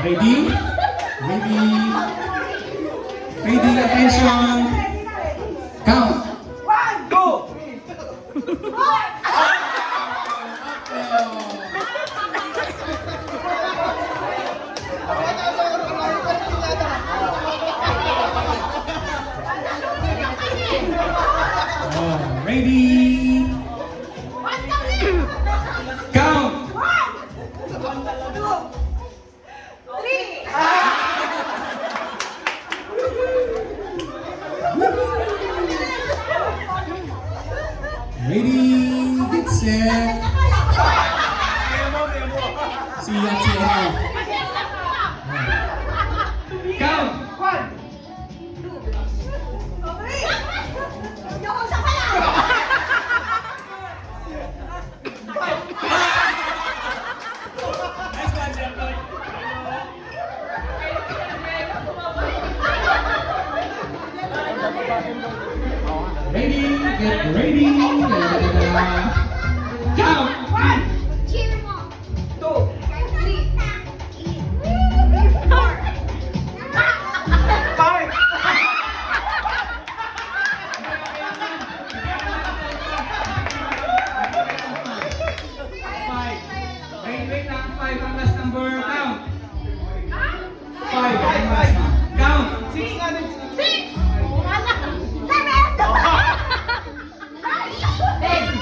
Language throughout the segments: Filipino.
Ready? Ready? Ready, attention. Count. 1, 2, 3. Oh, ready? Count. 1, 2, 3. Ready? Get set. See you at the end. Count. 1, 2, 3. Yung sa kaya. Nice one, Jeffrey. Ready? Get ready. Count. 1, Cheer mo. 2, 3. 4, 5. Five. Wait lang. Five ang last number. Count. Five. ang last number. Count. 6 na din. 6. 7.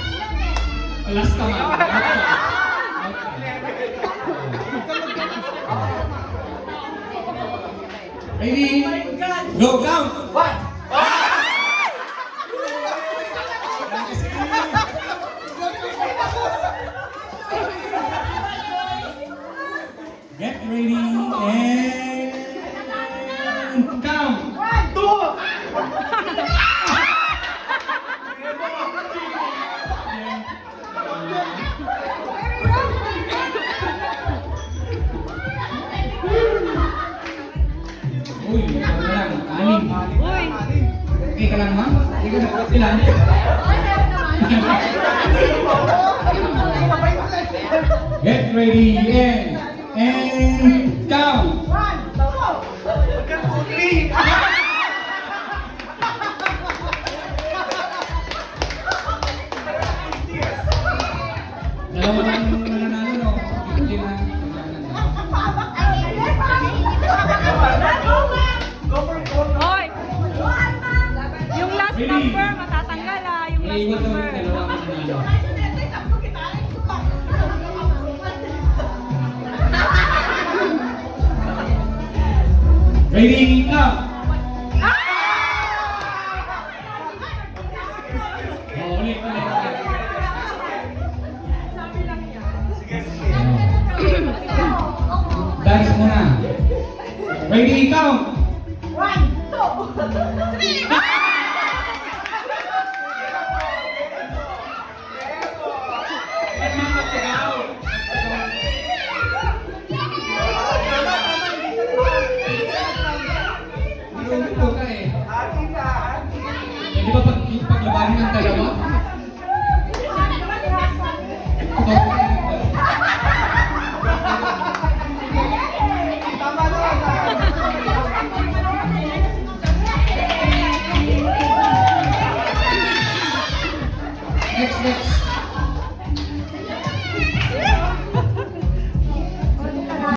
Last ka man. Ready? Go, count. 1. Get ready and count. 2. Uy, ikaw na lang. Anim. Okay ka lang, ma'am? Hindi ka na. Ilan? Get ready and count. 1, 2, 3. Dalawa lang mananalo, no? Hindi na. Hoy! Yung last Ready? number, matatanggal ah. Yung last Iiwan daw number. yung dalawa mananalo. Ready, count. Oh, ulit. Dance muna. Ready, count. 1, 2, 3. Marunong ka eh. Di ba paglabanin ng dalawa?